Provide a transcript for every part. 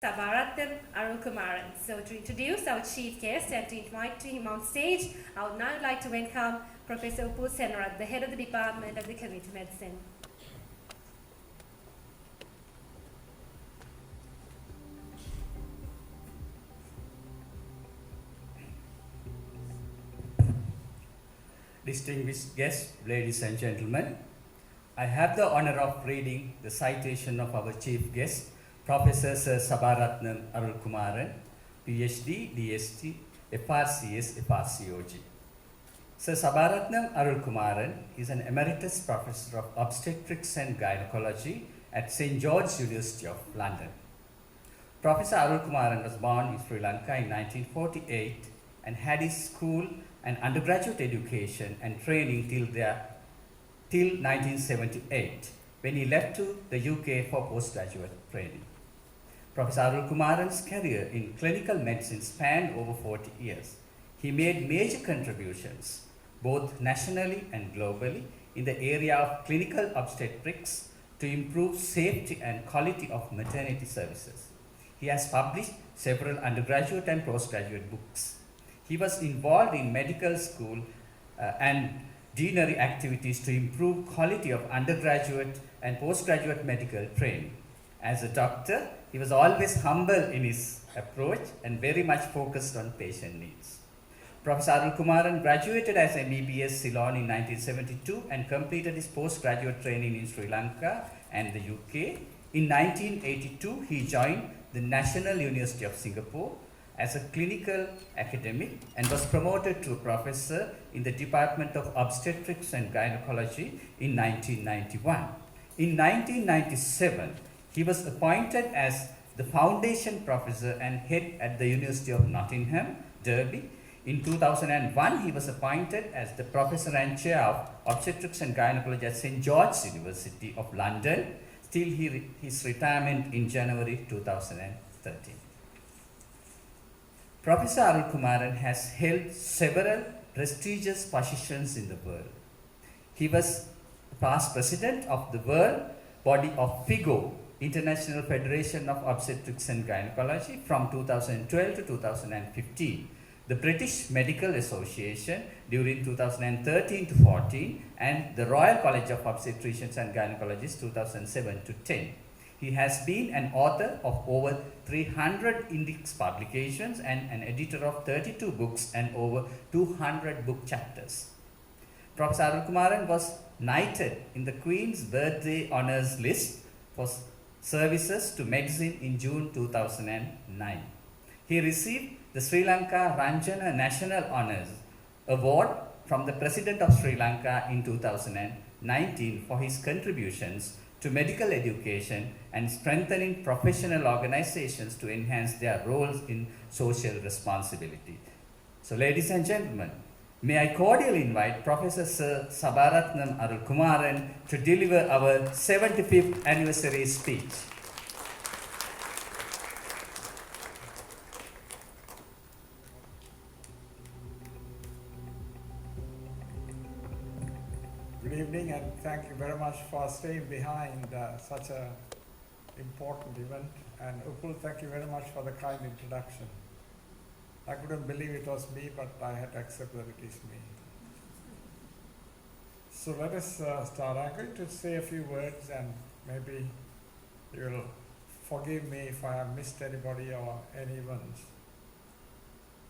Sabaratnam Arulkumaran. So to introduce our chief guest and to invite him on stage, I would now like to welcome Professor Upul Senrat, the head of the Department of the Community Medicine. Distinguished guests, ladies and gentlemen, I have the honor of reading the citation of our chief guest, Professor Sir Sabaratnam Arulkumaran, PhD, DST, FRCS, FRCOG. Sir Sabaratnam Arulkumaran is an emeritus professor of obstetrics and gynecology at St. George's University of London. Professor Arulkumaran was born in Sri Lanka in 1948 and had his school and undergraduate education and training till 1978, when he left to the UK for postgraduate training. Professor Arulkumaran's career in clinical medicine spanned over 40 years. He made major contributions, both nationally and globally, in the area of clinical obstetrics to improve safety and quality of maternity services. He has published several undergraduate and postgraduate books. He was involved in medical school and deanery activities to improve quality of undergraduate and postgraduate medical training. As a doctor, he was always humble in his approach and very much focused on patient needs. Professor Arulkumaran graduated as MBBS Ceylon in 1972 and completed his postgraduate training in Sri Lanka and the UK. In 1982, he joined the National University of Singapore as a clinical academic and was promoted to a professor in the Department of Obstetrics and Gynecology in 1991. In 1997, he was appointed as the foundation professor and head at the University of Nottingham, Derby. In 2001, he was appointed as the professor and chair of obstetrics and gynecology at St. George's University of London, till his retirement in January 2013. Professor Arulkumaran has held several prestigious positions in the world. He was past president of the world body of FIGO, International Federation of Obstetrics and Gynecology, from 2012 to 2015, the British Medical Association during 2013 to 14, and the Royal College of Obstetricians and Gynecologists 2007 to 10. He has been an author of over 300 index publications and an editor of 32 books and over 200 book chapters. Professor Arulkumaran was knighted in the Queen's Birthday Honours List for services to medicine in June 2009. He received the Sri Lanka Ranjana National Honours Award from the President of Sri Lanka in 2019 for his contributions to medical education and strengthening professional organizations to enhance their roles in social responsibility. So, ladies and gentlemen, may I cordially invite Professor Sir Sabaratnam Arulkumaran to deliver our 75th anniversary speech. Good evening, and thank you very much for staying behind such an important event. And Upul, thank you very much for the kind introduction. I couldn't believe it was me, but I had to accept that it is me. So let us start. I'm going to say a few words, and maybe you will forgive me if I have missed anybody or any events.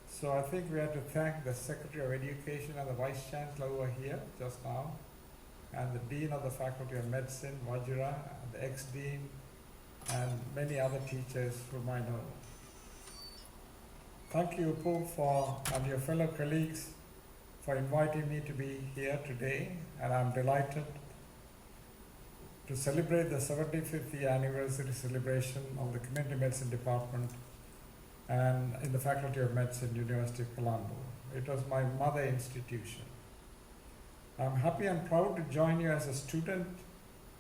So I think we have to thank the Secretary of Education and the Vice Chancellor who are here just now, and the Dean of the Faculty of Medicine, Vajra, and the ex-Dean, and many other teachers whom I know. Thank you, Upul, and your fellow colleagues for inviting me to be here today, and I'm delighted to celebrate the 75th anniversary celebration of the Community Medicine Department and in the Faculty of Medicine, University of Colombo. It was my mother institution. I'm happy and proud to join you as a student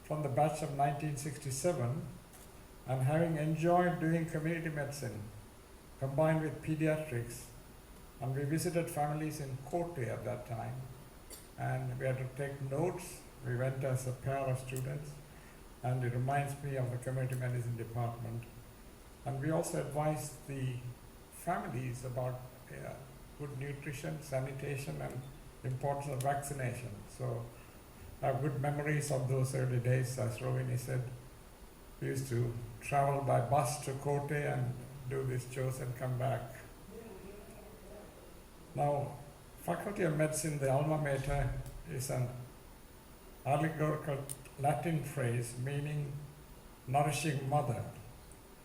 from the batch of 1967, and having enjoyed doing community medicine combined with pediatrics, and we visited families in Kotte at that time, and we had to take notes. We went as a pair of students, and it reminds me of the community medicine department And we also advise the families about good nutrition, sanitation, and importance of vaccination. So I have good memories of those early days. As Rohini said, we used to travel by bus to Kotte and do these chores and come back. Now, Faculty of Medicine, the alma mater, is an allegorical Latin phrase meaning nourishing mother.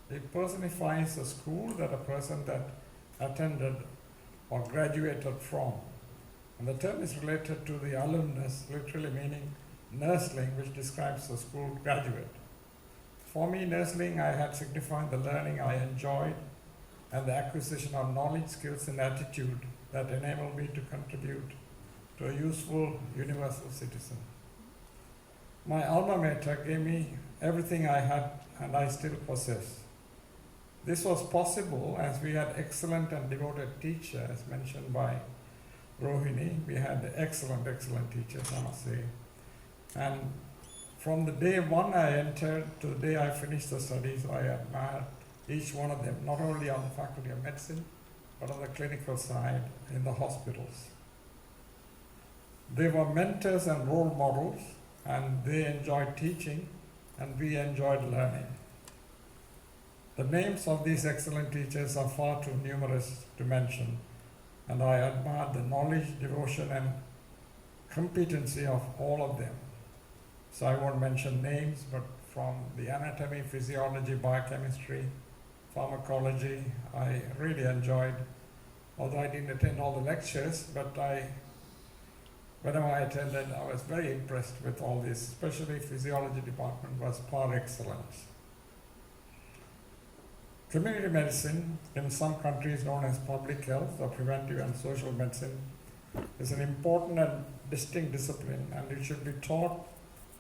It personifies a school that a person that attended or graduated from. And the term is related to the alumnus, literally meaning nursling, which describes a school graduate. For me, nursling, I had signified the learning I enjoyed and the acquisition of knowledge, skills, and attitude that enabled me to contribute to a useful universal citizen. My alma mater gave me everything I had and I still possess. This was possible as we had excellent and devoted teachers, as mentioned by Rohini. We had excellent teachers, I must say. And from the day one I entered to the day I finished the studies, I admired each one of them, not only on the Faculty of Medicine, but on the clinical side in the hospitals. They were mentors and role models, and they enjoyed teaching, and we enjoyed learning. The names of these excellent teachers are far too numerous to mention, and I admire the knowledge, devotion, and competency of all of them. So I won't mention names, but from the anatomy, physiology, biochemistry, pharmacology, I really enjoyed, although I didn't attend all the lectures, but whenever I attended, I was very impressed with all this, especially physiology department was par excellence. Community medicine, in some countries known as public health or preventive and social medicine, is an important and distinct discipline, and it should be taught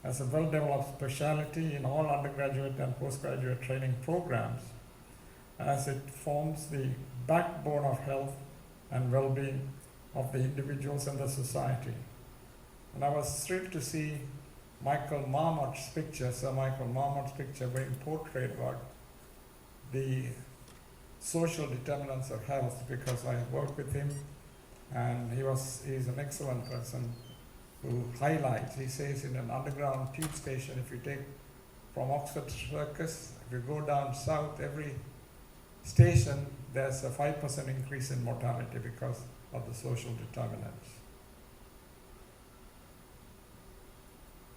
as a well-developed specialty in all undergraduate and postgraduate training programs, as it forms the backbone of health and well-being of the individuals and the society. And I was thrilled to see Michael Marmot's picture, Sir Michael Marmot's picture being portrayed about the social determinants of health, because I worked with him, and he's an excellent person who highlights. He says in an underground tube station, if you take from Oxford Circus, if you go down south, every station there's a 5% increase in mortality because of the social determinants.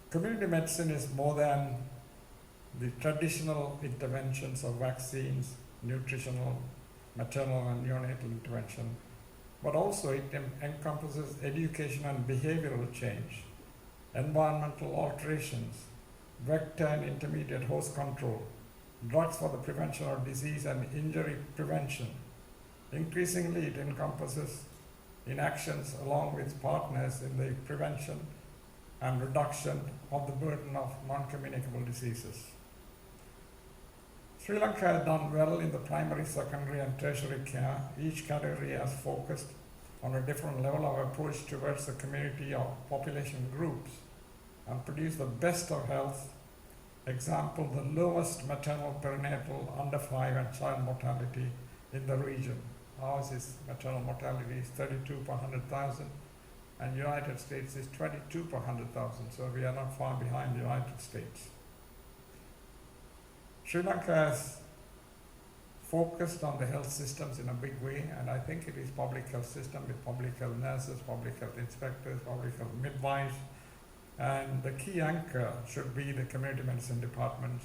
Community medicine is more than the traditional interventions of vaccines, nutritional, maternal and neonatal intervention, but also it encompasses education and behavioral change, environmental alterations, vector and intermediate host control, drugs for the prevention of disease and injury prevention. Increasingly, it encompasses inactions along with partners in the prevention and reduction of the burden of non-communicable diseases. Sri Lanka has done well in the primary, secondary, and tertiary care. Each category has focused on a different level of approach towards the community or population groups and produced the best of health. Example, the lowest maternal perinatal under 5 and child mortality in the region. Ours is maternal mortality is 32 per 100,000, and United States is 22 per 100,000, so we are not far behind the United States. Sri Lanka has focused on the health systems in a big way, and I think it is public health system with public health nurses, public health inspectors, public health midwives, and the key anchor should be the community medicine department.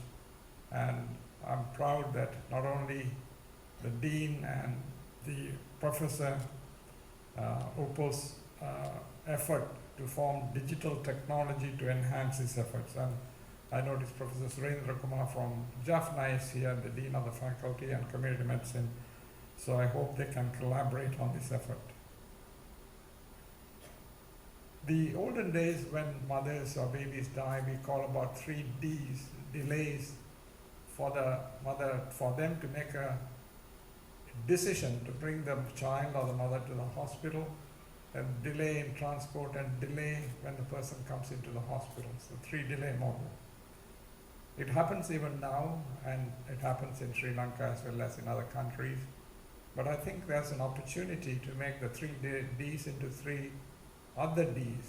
And I'm proud that not only the dean and the professor Upal's effort to form digital technology to enhance his efforts. And I noticed Professor Surendra Kumar from Jaffna is here, the Dean of the Faculty and Community Medicine, so I hope they can collaborate on this effort. The olden days when mothers or babies die, we call about 3 Ds, delays for the mother, for them to make a decision to bring the child or the mother to the hospital, and delay in transport and delay when the person comes into the hospital, so 3 delay model. It happens even now, and it happens in Sri Lanka as well as in other countries. But I think there's an opportunity to make the three Ds into three other Ds: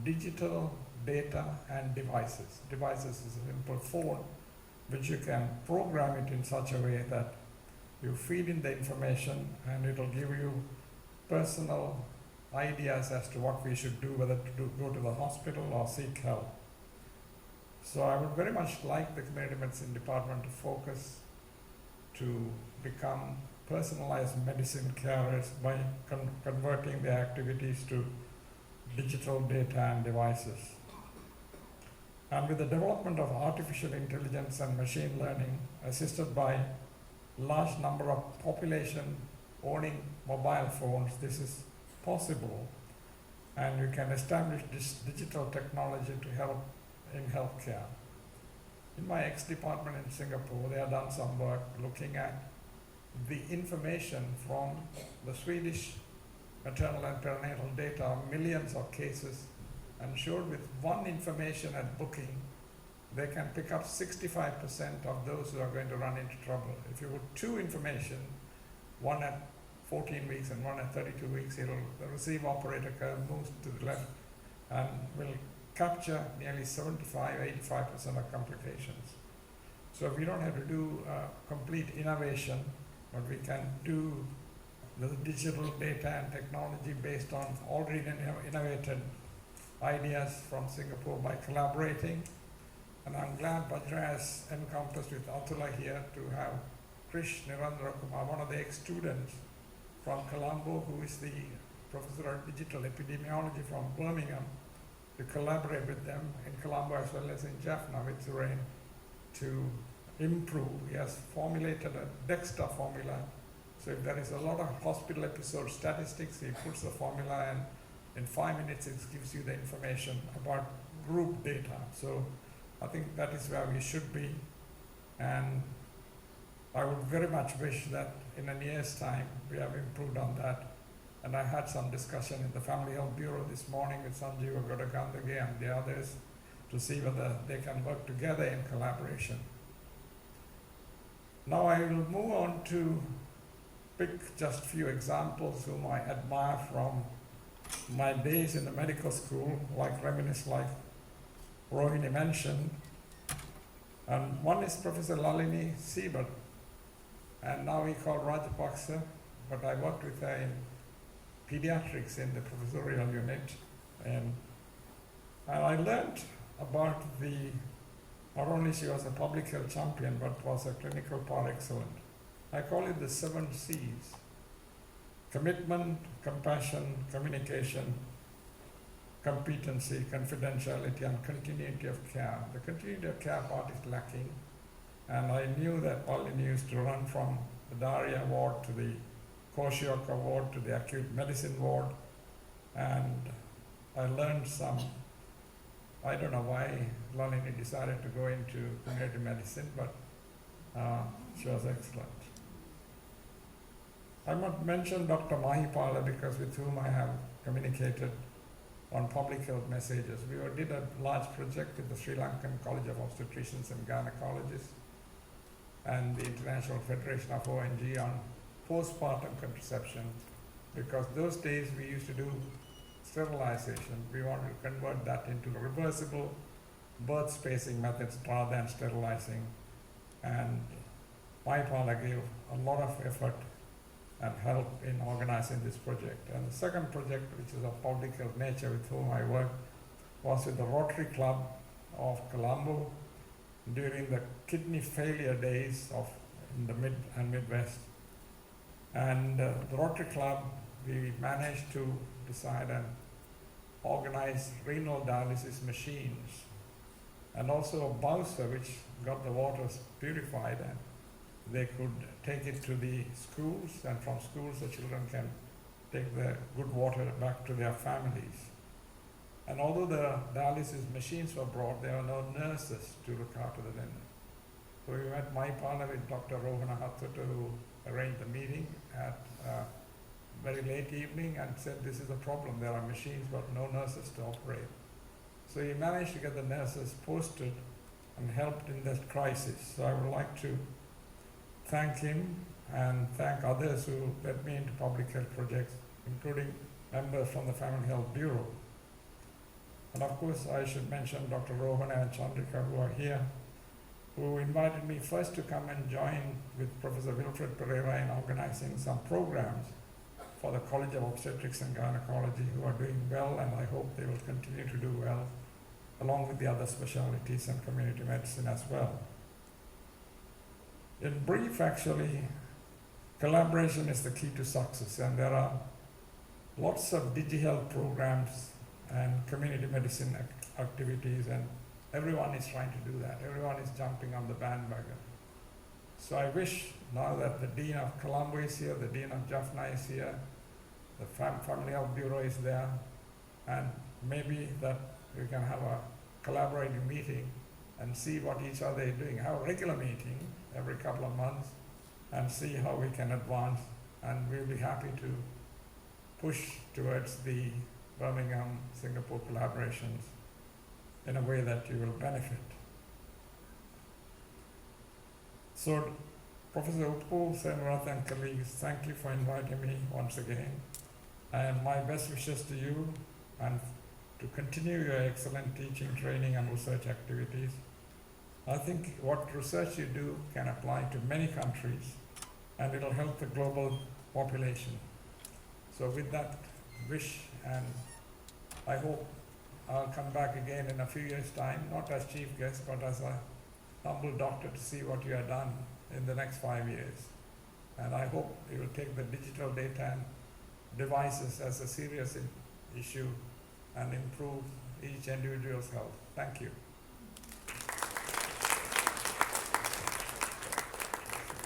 digital, data, and devices. Devices is a simple phone which you can program it in such a way that you feed in the information and it'll give you personal ideas as to what we should do, whether to go to the hospital or seek help. So I would very much like the community medicine department to focus to become personalized medicine carers by converting their activities to digital data and devices. And with the development of artificial intelligence and machine learning, assisted by large number of population owning mobile phones, this is possible, and you can establish this digital technology to help in healthcare. In my ex-department in Singapore, they have done some work looking at the information from the Swedish maternal and perinatal data, millions of cases, and showed with one information at booking, they can pick up 65% of those who are going to run into trouble. If you put two information, one at 14 weeks and one at 32 weeks, the receive operator curve moves to the left and will capture nearly 75-85% of complications. So we don't have to do complete innovation, but we can do the digital data and technology based on already innovated ideas from Singapore by collaborating. And I'm glad Vajra has encompassed with Atula here to have Krish Nirandarakumar, one of the ex-students from Colombo, who is the professor of digital epidemiology from Birmingham, to collaborate with them in Colombo as well as in Jaffna with Surain to improve. He has formulated a Dexter formula. So if there is a lot of hospital episode statistics, he puts the formula and in 5 minutes it gives you the information about group data. So I think that is where we should be. And I would very much wish that in a year's time we have improved on that. And I had some discussion in the Family Health Bureau this morning with Sanjeev Godagandage and the others to see whether they can work together in collaboration. Now I will move on to pick just a few examples whom I admire from my days in the medical school, reminisce like Rohini mentioned. And one is Professor Lalini Siebert, and now we call Rajapaksa, but I worked with her in pediatrics in the professorial unit, and I learned about not only she was a public health champion, but was a clinical par excellent. I call it the 7 C's: commitment, compassion, communication, competency, confidentiality, and continuity of care. The continuity of care part is lacking, and I knew that Pauline used to run from the diarrhea ward to the Koshioka ward to the acute medicine ward, and I learned some. I don't know why Lalini decided to go into community medicine, but she was excellent. I might mention Dr. Mahipala because with whom I have communicated on public health messages. We did a large project with the Sri Lankan College of Obstetricians and Gynecologists and the International Federation of ONG on postpartum contraception, because those days we used to do sterilization. We wanted to convert that into reversible birth spacing methods rather than sterilizing. And Mahipala gave a lot of effort and help in organizing this project. And the second project, which is of public health nature with whom I worked, was with the Rotary Club of Colombo during the kidney failure days in the Mid and Midwest. And the Rotary Club, we managed to decide and organize renal dialysis machines, and also a Bowser which got the waters purified, and they could take it to the schools, and from schools the children can take the good water back to their families. And although the dialysis machines were brought, there were no nurses to look after the linen. So we met Mahipala with Dr. Rohana Hatha to arrange the meeting at very late evening and said, this is a problem, there are machines but no nurses to operate. So he managed to get the nurses posted and helped in this crisis. So I would like to thank him and thank others who led me into public health projects, including members from the Family Health Bureau. And of course, I should mention Dr. Rohana and Chandrika, who are here, who invited me first to come and join with Professor Wilfred Pereira in organizing some programs for the College of Obstetrics and Gynecology, who are doing well, and I hope they will continue to do well, along with the other specialties and community medicine as well. In brief, actually, collaboration is the key to success, and there are lots of DigiHealth programs and community medicine activities, and everyone is trying to do that. Everyone is jumping on the bandwagon. So I wish now that the Dean of Colombo is here, the Dean of Jaffna is here, the Family Health Bureau is there, and maybe that we can have a collaborating meeting and see what each other is doing. Have a regular meeting every couple of months and see how we can advance, and we'll be happy to push towards the Birmingham, Singapore collaborations in a way that you will benefit. So, Professor Uppu, Sabaratnam, and colleagues, thank you for inviting me once again. And my best wishes to you and to continue your excellent teaching, training, and research activities. I think what research you do can apply to many countries, and it'll help the global population. So with that wish, and I hope I'll come back again in a few years' time, not as chief guest, but as a humble doctor to see what you have done in the next 5 years. And I hope you will take the digital data and devices as a serious issue and improve each individual's health. Thank you.